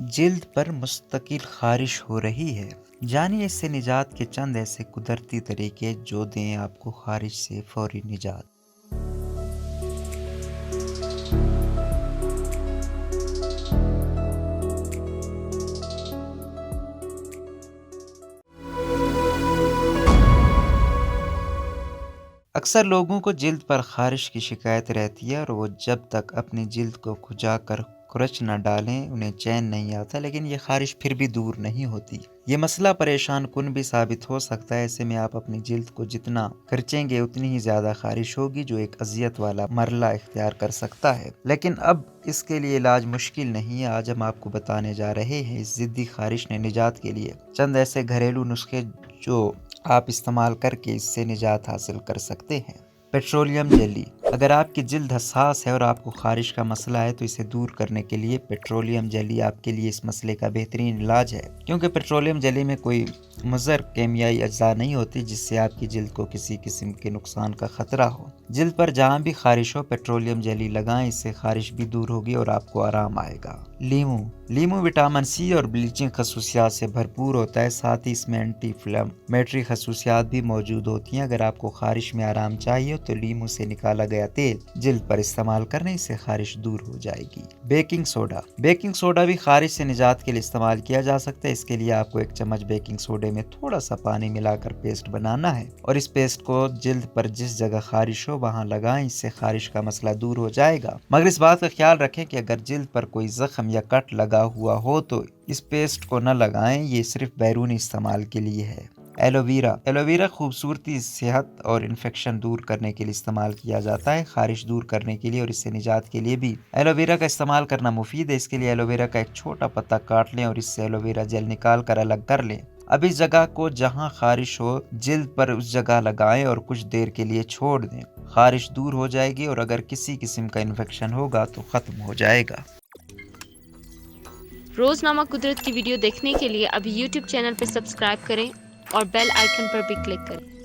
جلد پر مستقل خارش ہو رہی ہے؟ جانیے اس سے نجات کے چند ایسے قدرتی طریقے جو دیں آپ کو خارش سے فوری نجات۔ اکثر لوگوں کو جلد پر خارش کی شکایت رہتی ہے اور وہ جب تک اپنی جلد کو کھجا کر کرچ نہ ڈالیں انہیں چین نہیں آتا، لیکن یہ خارش پھر بھی دور نہیں ہوتی۔ یہ مسئلہ پریشان کن بھی ثابت ہو سکتا ہے، ایسے میں آپ اپنی جلد کو جتنا کرچیں گے اتنی ہی زیادہ خارش ہوگی، جو ایک اذیت والا مرحلہ اختیار کر سکتا ہے۔ لیکن اب اس کے لیے علاج مشکل نہیں ہے۔ آج ہم آپ کو بتانے جا رہے ہیں اس ضدی خارش نے نجات کے لیے چند ایسے گھریلو نسخے جو آپ استعمال کر کے اس سے نجات حاصل کر سکتے ہیں۔ Petroleum jelly. اگر آپ کی جلد حساس ہے اور آپ کو خارش کا مسئلہ ہے تو اسے دور کرنے کے لیے پیٹرولیم جیلی آپ کے لیے اس مسئلے کا بہترین علاج ہے، کیونکہ پیٹرولیم جیلی میں کوئی مضر کیمیائی اجزاء نہیں ہوتی جس سے آپ کی جلد کو کسی قسم کے نقصان کا خطرہ ہو۔ جلد پر جہاں بھی خارش ہو پیٹرولیم جیلی لگائیں، اس سے خارش بھی دور ہوگی اور آپ کو آرام آئے گا۔ لیمو وٹامن سی اور بلیچنگ خصوصیات سے بھرپور ہوتا ہے، ساتھ ہی اس میں اینٹی انفلیمیٹری خصوصیات بھی موجود ہوتی ہیں۔ اگر آپ کو خارش میں آرام چاہیے تو لیمو سے نکالا گیا تیل جلد پر استعمال کرنے سے خارش دور ہو جائے گی۔ بیکنگ سوڈا بھی خارش سے نجات کے لیے استعمال کیا جا سکتا ہے۔ اس کے لیے آپ کو 1 چمچ بیکنگ سوڈے میں تھوڑا سا پانی ملا کر پیسٹ بنانا ہے اور اس پیسٹ کو جلد پر جس جگہ خارش ہو وہاں لگائیں، اس سے خارش کا مسئلہ دور ہو جائے گا۔ مگر اس بات کا خیال رکھیں کہ اگر جلد پر کوئی زخم یا کٹ لگا ہوا ہو تو اس پیسٹ کو نہ لگائیں، یہ صرف بیرونی استعمال کے لیے ہے۔ ایلوویرا خوبصورتی، صحت اور انفیکشن دور کرنے کے لیے استعمال کیا جاتا ہے۔ خارش دور کرنے کے لیے اور اس سے نجات کے لیے بھی ایلوویرا کا استعمال کرنا مفید ہے۔ اس کے لیے ایلوویرا کا ایک چھوٹا پتا کاٹ لیں اور اس سے ایلوویرا جیل نکال کر الگ کر لیں۔ اب اس جگہ کو جہاں خارش ہو جلد پر اس جگہ لگائیں اور کچھ دیر کے لیے چھوڑ دیں، خارش دور ہو جائے گی اور اگر کسی قسم کا انفیکشن ہوگا تو ختم ہو جائے گا۔ روزنامہ قدرت کی ویڈیو دیکھنے کے لیے ابھی یوٹیوب چینل پر سبسکرائب کریں اور بیل آئیکن پر بھی کلک کریں۔